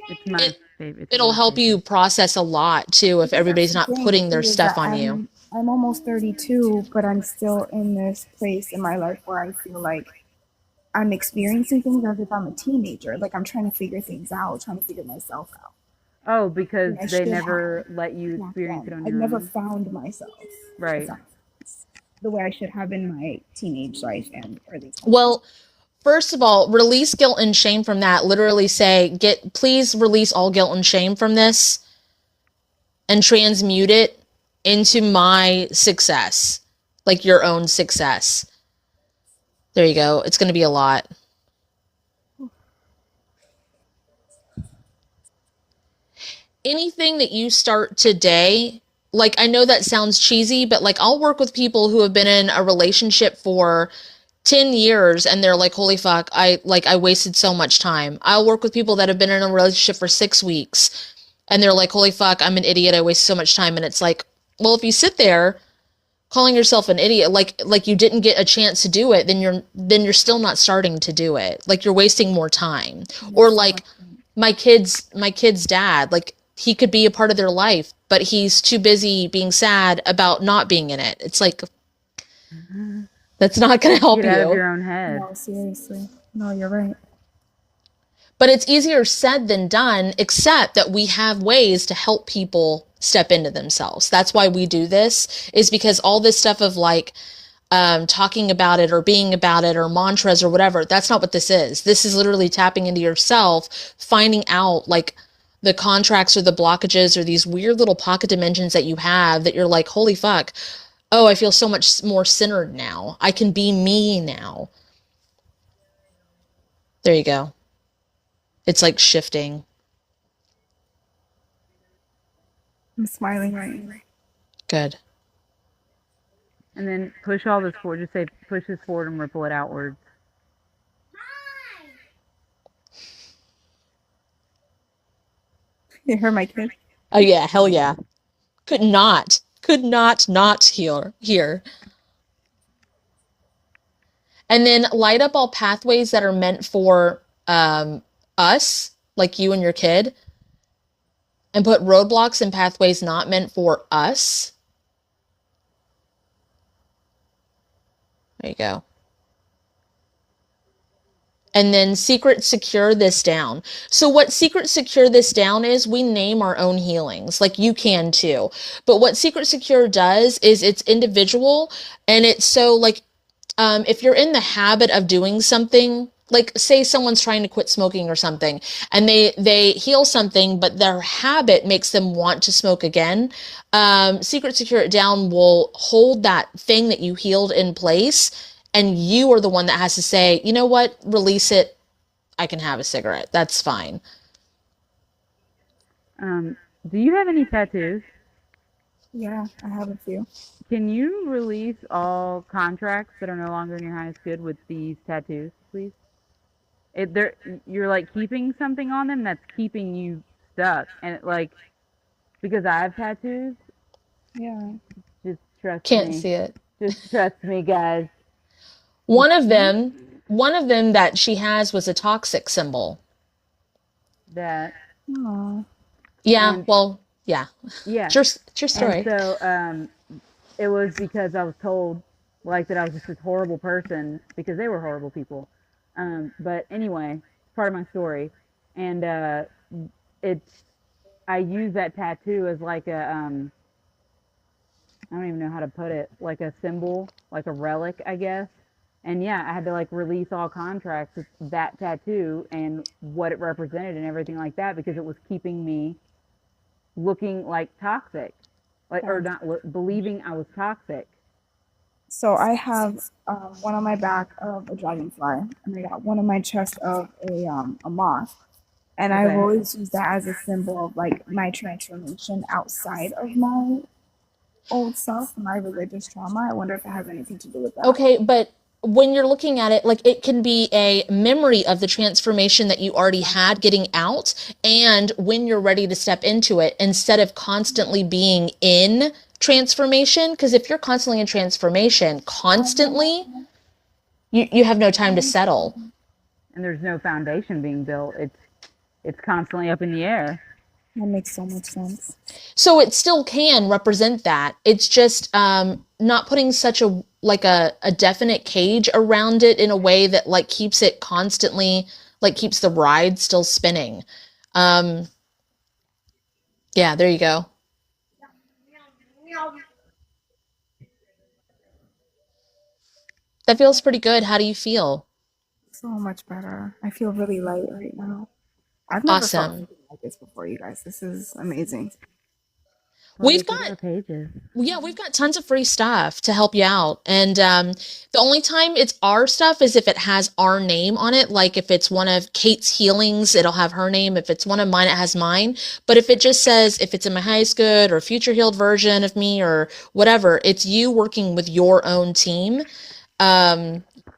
It's my favorite. It'll help you process a lot too if everybody's not putting their stuff on you. I'm almost 32, but I'm still in this place in my life where I feel like I'm experiencing things as if I'm a teenager. Like I'm trying to figure things out, trying to figure myself out. Oh, because I they should let have you back experience then. it on I've your never own. found myself. Right. The way I should have in my teenage life and early 20s. Well, first of all, release guilt and shame from that. Literally say, please release all guilt and shame from this and transmute it into my success, like your own success. There you go. It's going to be a lot. Anything that you start today, like I know that sounds cheesy, but like I'll work with people who have been in a relationship for 10 years and they're like, holy fuck, I wasted so much time. I'll work with people that have been in a relationship for 6 weeks and they're like, holy fuck, I'm an idiot, I wasted so much time. And it's like, well, if you sit there calling yourself an idiot, like you didn't get a chance to do it, then you're still not starting to do it. Like you're wasting more time. Or like my kid's dad, like he could be a part of their life, but he's too busy being sad about not being in it. It's like, that's not going to help Get out of you. your own head. No, seriously. No, you're right. But it's easier said than done, except that we have ways to help people step into themselves. That's why we do this, is because all this stuff of like talking about it or being about it or mantras or whatever, that's not what this is. This is literally tapping into yourself, finding out like the contracts or the blockages or these weird little pocket dimensions that you have that you're like, holy fuck, oh, I feel so much more centered now. I can be me now. There you go. It's like shifting. I'm smiling right now. Good. And then push all this forward. Just say, push this forward and ripple it outwards. You heard my kid? Oh yeah, hell yeah. Could not hear. And then light up all pathways that are meant for us, like you and your kid, and put roadblocks and pathways not meant for us. There you go. And then secret secure this down. So what secret secure this down is, we name our own healings, like you can too. But what secret secure does is it's individual, and it's so like, if you're in the habit of doing something, like say someone's trying to quit smoking or something, and they heal something, but their habit makes them want to smoke again. Secret Secure It Down will hold that thing that you healed in place, and you are the one that has to say, you know what, release it. I can have a cigarette. That's fine. Do you have any tattoos? Yeah, I have a few. Can you release all contracts that are no longer in your highest good with these tattoos, please? You're like keeping something on them that's keeping you stuck, and it, like, because I have tattoos. Yeah. Just trust me. Can't see it. Just trust me, guys. One of them that she has was a toxic symbol. That. Aww. Yeah. And, well, yeah. Yeah. True story. And so, it was because I was told, like, that I was just this horrible person because they were horrible people. But anyway, it's part of my story. And I use that tattoo as like a, I don't even know how to put it, like a symbol, like a relic, I guess. And yeah, I had to like release all contracts with that tattoo and what it represented and everything like that, because it was keeping me looking like toxic, like, or not believing I was toxic. So I have one on my back of a dragonfly, and I got one on my chest of a moth. And Okay. I've always used that as a symbol of like my transformation outside of my old self, my religious trauma. I wonder if it has anything to do with that. Okay, but when you're looking at it, like, it can be a memory of the transformation that you already had getting out, and when you're ready to step into it, instead of constantly being in transformation. Because if you're constantly in transformation, constantly, you have no time to settle. And there's no foundation being built. It's constantly up in the air. That makes so much sense. So it still can represent that. It's just not putting such a definite cage around it in a way that like keeps it constantly, like keeps the ride still spinning. Yeah, there you go. That feels pretty good. How do you feel? So much better. I feel really light right now. I've never felt Awesome. something like this before, you guys. This is amazing. We've Look at got our pages. Yeah, we've got tons of free stuff to help you out. And the only time it's our stuff is if it has our name on it. Like if it's one of Kate's healings, it'll have her name. If it's one of mine, it has mine. But if it just says, if it's in my highest good or future healed version of me or whatever, it's you working with your own team.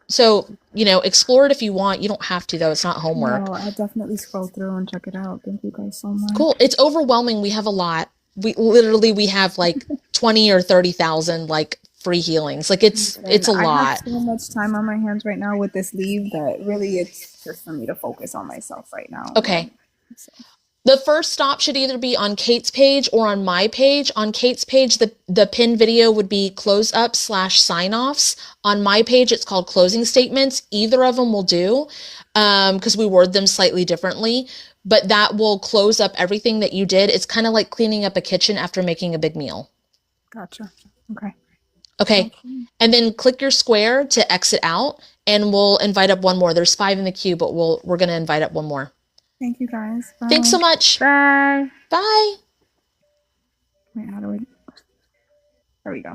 So, explore it if you want. You don't have to, though. It's not homework. No, I'll definitely scroll through and check it out. Thank you guys so much. Cool. It's overwhelming. We have a lot. We have like 20 or 30,000 like free healings. Like it's a I lot. have so much time on my hands right now with this leave that really it's just for me to focus on myself right now. Okay. The first stop should either be on Kate's page or on my page. On Kate's page, the pinned video would be close up / sign offs. On my page, it's called closing statements. Either of them will do, because we word them slightly differently, but that will close up everything that you did. It's kind of like cleaning up a kitchen after making a big meal. Gotcha. Okay. Okay. And then click your square to exit out, and we'll invite up one more. There's 5 in the queue, but we're going to invite up one more. Thank you guys. Bye. Thanks so much. Bye. Bye. Wait, how do we? There we go.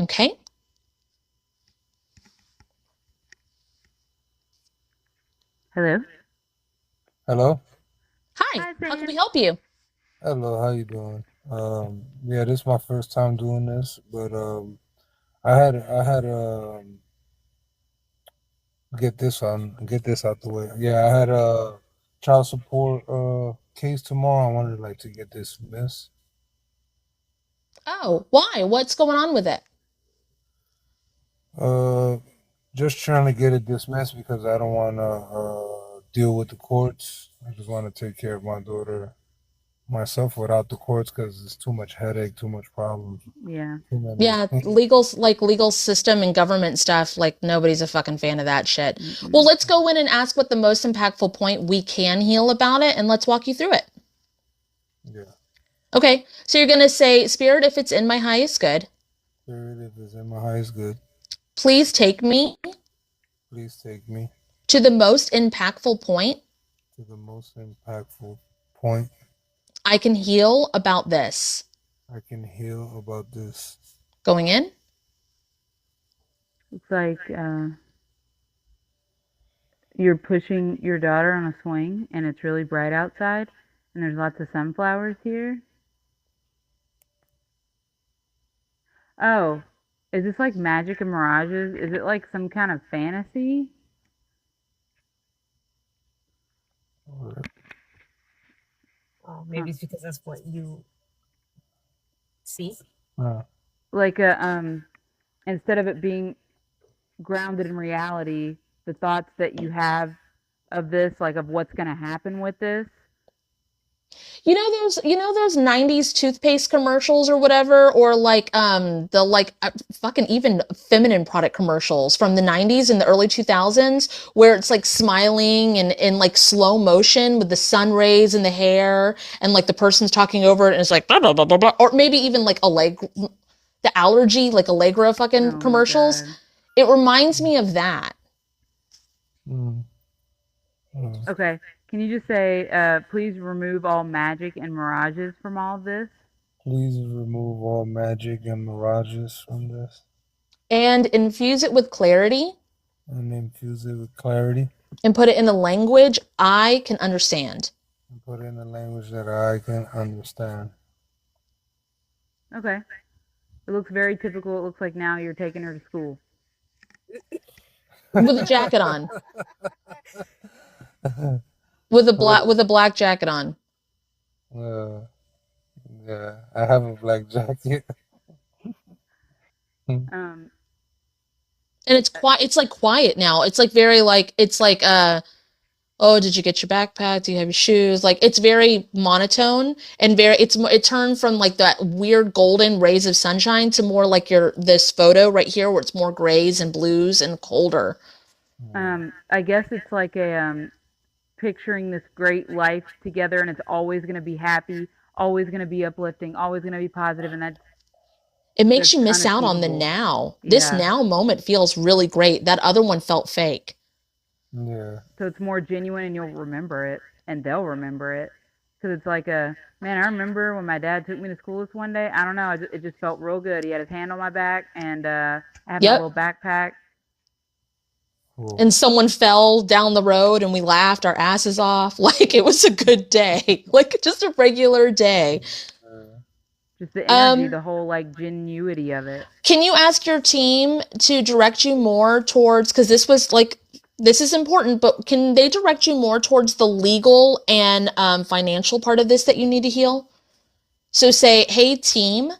Okay. Hello. Hello. Hi. How can we help you? Hello. How you doing? Yeah, this is my first time doing this, but I had get this out the way. Yeah, I had a child support case tomorrow. I wanted to get dismissed. Oh, why? What's going on with it? Just trying to get it dismissed because I don't want to deal with the courts. I just want to take care of my daughter myself without the courts because it's too much headache, too much problems. Yeah. Yeah, legal system and government stuff, like nobody's a fucking fan of that shit. Well, let's go in and ask what the most impactful point we can heal about it, and let's walk you through it. Yeah. Okay, so you're going to say, Spirit, if it's in my highest good. Spirit, if it's in my highest good. Please take me. Please take me. To the most impactful point. To the most impactful point. I can heal about this. I can heal about this. Going in? It's like you're pushing your daughter on a swing and it's really bright outside and there's lots of sunflowers here. Oh, is this like magic and mirages? Is it like some kind of fantasy? Maybe it's because that's what you see. Like instead of it being grounded in reality, the thoughts that you have of this, like of what's going to happen with this. You know those 90s toothpaste commercials or whatever, or like the fucking even feminine product commercials from the 90s and the early 2000s where it's like smiling and in like slow motion with the sun rays in the hair and like the person's talking over it and it's like blah, blah, blah, blah, blah. Or maybe even like the allergy, like Allegra fucking commercials. It reminds me of that. Okay. Can you just say, please remove all magic and mirages from all of this? Please remove all magic and mirages from this. And infuse it with clarity. And infuse it with clarity. And put it in a language I can understand. And put it in a language that I can understand. Okay. It looks very typical. It looks like now you're taking her to school. With a jacket on. With a black jacket on. Yeah, I have a black jacket. And it's quiet. It's like quiet now. It's like very like it's like oh, did you get your backpack? Do you have your shoes? Like it's very monotone and it turned from like that weird golden rays of sunshine to more like this photo right here where it's more grays and blues and colder. I guess it's like a picturing this great life together and it's always going to be happy, always going to be uplifting, always going to be positive, and it makes you miss out on the now. Yeah. This now moment feels really great. That other one felt fake. Yeah. So it's more genuine and you'll remember it and they'll remember it. Because it's like man, I remember when my dad took me to school this one day. I don't know. It just felt real good. He had his hand on my back and I had my little backpack. And someone fell down the road and we laughed our asses off. Like it was a good day. Like just a regular day. Just the energy, the whole like genuity of it. Can you ask your team to direct you more towards, because this is important, but can they direct you more towards the legal and financial part of this that you need to heal? So say, hey team,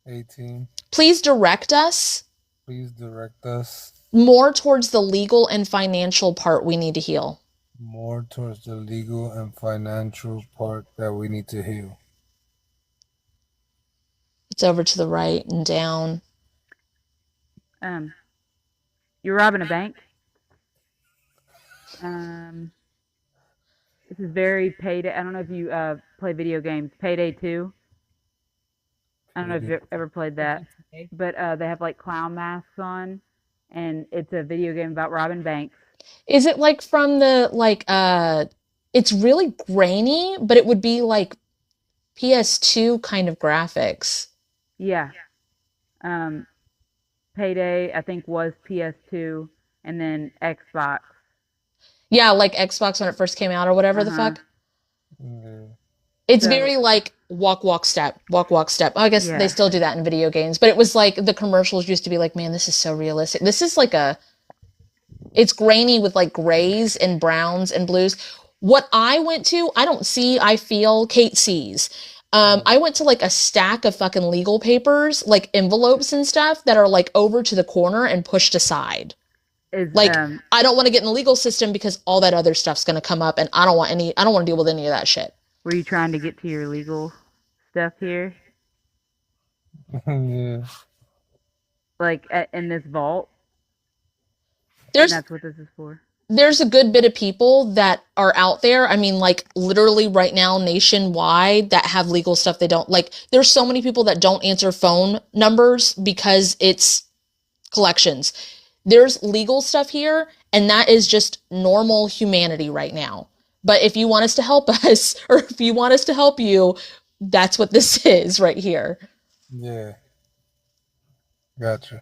18. please direct us Please direct us more towards the legal and financial part we need to heal. more towards the legal and financial part that we need to heal. It's over to the right and down. You're robbing a bank. This is very Payday. I don't know if you play video games. Payday 2. I don't know if you've ever played that, but they have like clown masks on, and it's a video game about robbing banks. Is it like from the it's really grainy, but it would be like PS2 kind of graphics. Yeah. Payday, I think, was PS2 and then Xbox. Yeah, like Xbox when it first came out or whatever the fuck. Yeah. It's very like walk, step, walk, step. I guess they still do that in video games, but it was like the commercials used to be like, man, this is so realistic. This is like it's grainy with like grays and browns and blues. What I went to, I don't see, I feel, Kate sees. I went to like a stack of fucking legal papers, like envelopes and stuff that are like over to the corner and pushed aside. Like, I don't want to get in the legal system because all that other stuff's going to come up and I don't want to deal with any of that shit. Were you trying to get to your legal stuff here? Yeah. Like in this vault? And that's what this is for. There's a good bit of people that are out there. I mean, like literally right now nationwide that have legal stuff they don't like. There's so many people that don't answer phone numbers because it's collections. There's legal stuff here, and that is just normal humanity right now. But if you want us to help us, or if you want us to help you, that's what this is right here. Yeah. Gotcha.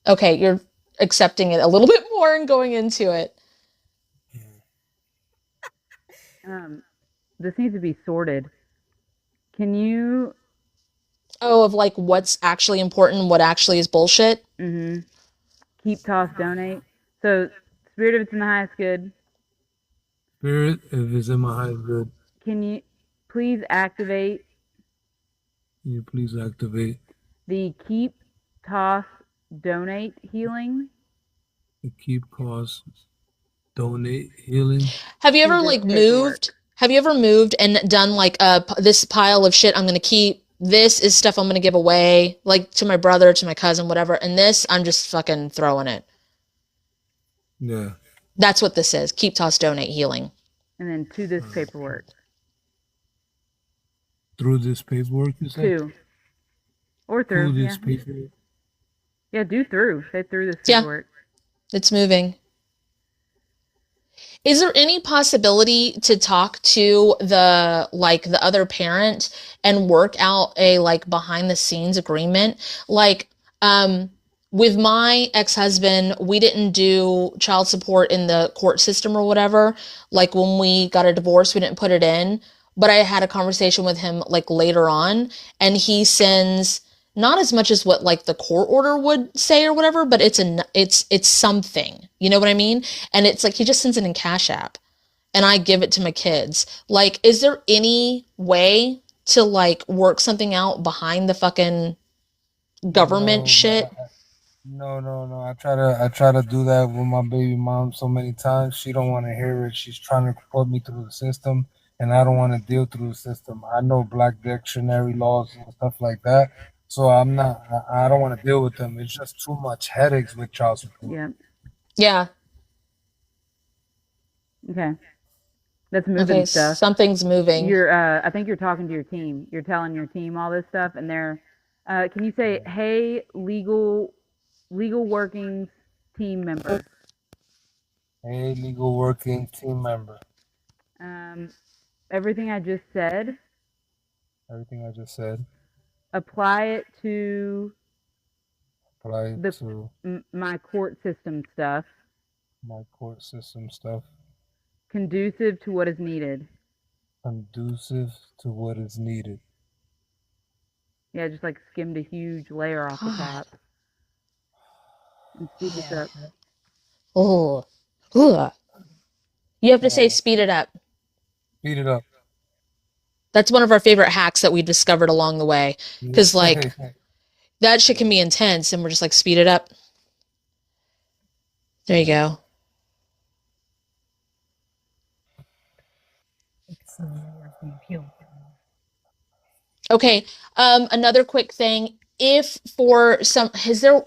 Okay, you're accepting it a little bit more and going into it. This needs to be sorted. Can you... Oh, of like what's actually important, what actually is bullshit? Mm-hmm. Keep, toss, donate. So, spirit if it's in the highest good. Spirit if it's in my highest good. Can you please activate... Can you please activate the keep, toss, donate healing? The keep, toss, donate healing. Have you ever like moved? Have you ever moved and done like this pile of shit I'm going to keep? This is stuff I'm going to give away, like to my brother, to my cousin, whatever. And this, I'm just fucking throwing it. Yeah. That's what this is. Keep, toss, donate, healing. And then to this paperwork. Through this paperwork, you said? To. Or through. Through this paperwork. Yeah, do through. Say through this paperwork. Yeah. It's moving. Is there any possibility to talk to the other parent and work out a like behind the scenes agreement? Like, with my ex-husband, we didn't do child support in the court system or whatever. Like when we got a divorce, we didn't put it in, but I had a conversation with him like later on and he sends not as much as what like the court order would say or whatever, but it's something, you know what I mean? And it's like, he just sends it in Cash App and I give it to my kids. Like, is there any way to like work something out behind the fucking government shit? No. I try to do that with my baby mom so many times. She don't want to hear it. She's trying to put me through the system and I don't want to deal through the system. I know black dictionary laws and stuff like that. So I don't want to deal with them. It's just too much headaches with child support. Yeah. Yeah. Okay. That's moving stuff. Something's moving. I think you're talking to your team. You're telling your team all this stuff and they're, can you say, hey, legal workings team member? Hey, legal working team member. Everything I just said. Apply it to my court system stuff. Conducive to what is needed. Yeah, just like skimmed a huge layer off the God. top. And speed this Yeah. up. Oh. Ugh. You have to say speed it up. Speed it up. That's one of our favorite hacks that we discovered along the way. Because, like, that shit can be intense, and we're just like, speed it up. There you go. It's where it's being peeled from. Okay. Another quick thing. If for some, is there,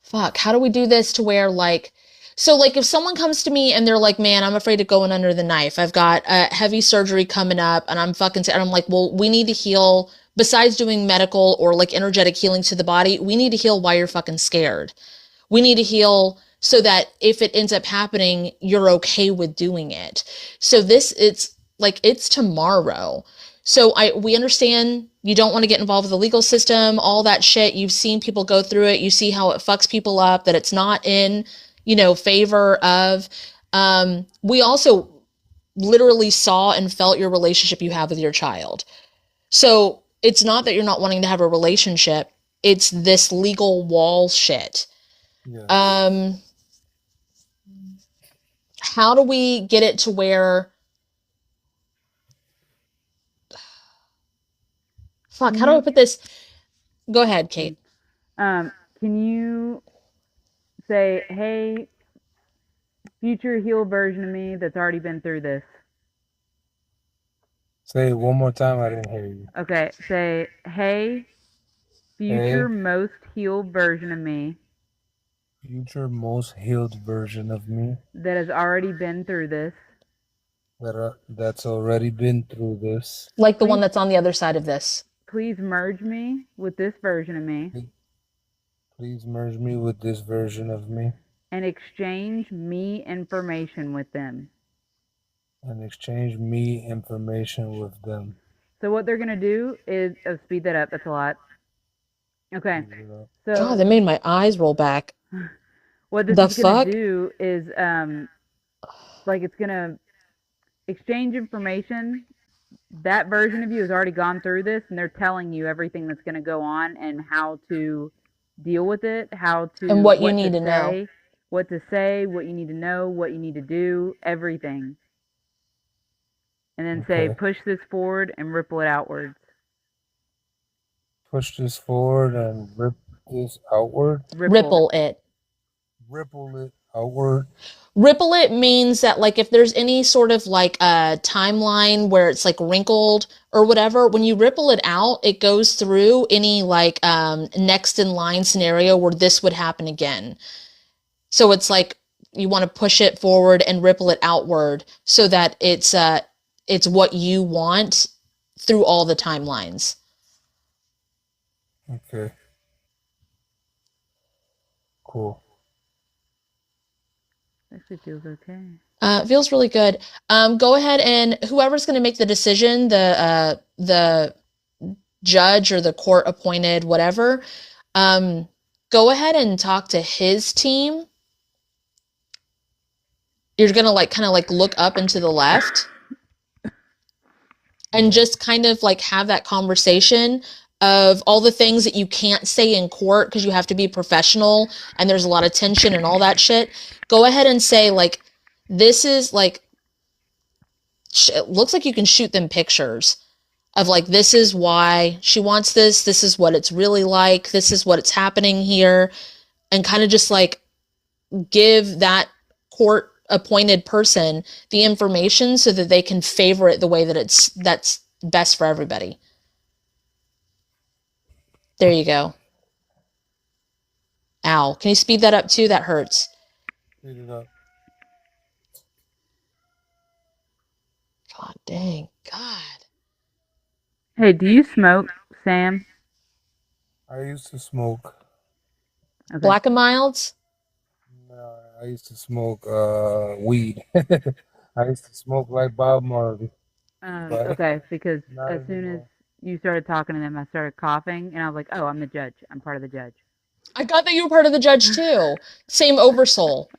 fuck, how do we do this to where, like, so, like, if someone comes to me and they're like, man, I'm afraid of going under the knife. I've got a heavy surgery coming up and I'm fucking, and I'm like, well, we need to heal. Besides doing medical or like energetic healing to the body, we need to heal while you're fucking scared. We need to heal so that if it ends up happening, you're okay with doing it. So it's like, it's tomorrow. So we understand you don't want to get involved with the legal system, all that shit. You've seen people go through it. You see how it fucks people up, that it's not in, favor of. We also literally saw and felt your relationship you have with your child. So it's not that you're not wanting to have a relationship. It's this legal wall shit. Yeah. How do we get it to where, fuck, how do I put this? Go ahead, Kate. Can you say, hey, future healed version of me that's already been through this? Say it one more time. I didn't hear you. Okay, say, hey, future most healed version of me Future most healed version of me that has already been through this. That's already been through this. Like the one that's on the other side of this. Please merge me with this version of me. Please merge me with this version of me. And exchange me information with them. And exchange me information with them. So what they're going to do is, speed that up, that's a lot. Okay, so God, that made my eyes roll back. what this is going to do is, like, it's going to exchange information. That version of you has already gone through this, and they're telling you everything that's going to go on and how to deal with it, and what you need to know, what to say, what you need to know, what you need to do, everything. And then say, push this forward and ripple it outwards. Push this forward and rip this outward. Ripple it. Ripple it outward. Ripple it means that, like, if there's any sort of like a timeline where it's like wrinkled or whatever, when you ripple it out, it goes through any like next in line scenario where this would happen again. So it's like you want to push it forward and ripple it outward so that it's what you want through all the timelines. Okay. Cool. Actually feels okay. It feels really good. Go ahead and whoever's going to make the decision, the judge or the court appointed, whatever, go ahead and talk to his team. You're going to like kind of like look up and to the left and just kind of like have that conversation of all the things that you can't say in court because you have to be professional and there's a lot of tension and all that shit. Go ahead and say, like, this is like, it looks like you can shoot them pictures of like, this is why she wants this. This is what it's really like. This is what's happening here. And kind of just like give that court appointed person the information so that they can favor it the way that that's best for everybody. There you go. Ow. Can you speed that up too? That hurts. Speed it up. God dang. God. Hey, do you smoke, Sam? I used to smoke. Okay. Black and milds? No, I used to smoke weed. I used to smoke like Bob Marley. Okay, because as soon as you started talking to them, I started coughing, and I was like, oh, I'm the judge. I'm part of the judge. I got that you were part of the judge too. Same oversoul.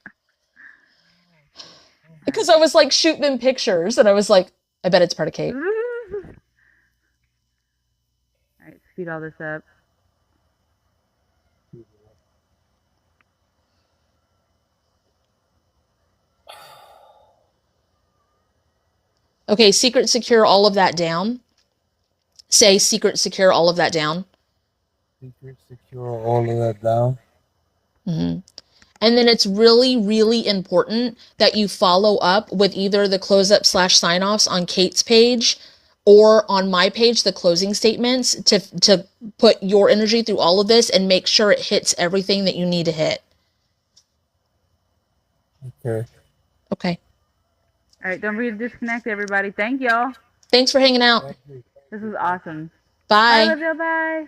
Because I was like, shoot them pictures, and I was like, I bet it's part of Kate. speed all this up. Okay, secret secure all of that down. Say secret secure all of that down. Secret secure all of that down. Mm-hmm. And then it's really, really important that you follow up with either the close up / sign offs on Kate's page or on my page, the closing statements, to put your energy through all of this and make sure it hits everything that you need to hit. Okay. Okay. All right, don't forget to disconnect, everybody. Thank y'all. Thanks for hanging out. Thank you. This was awesome. Bye. Bye, Olivia. Bye.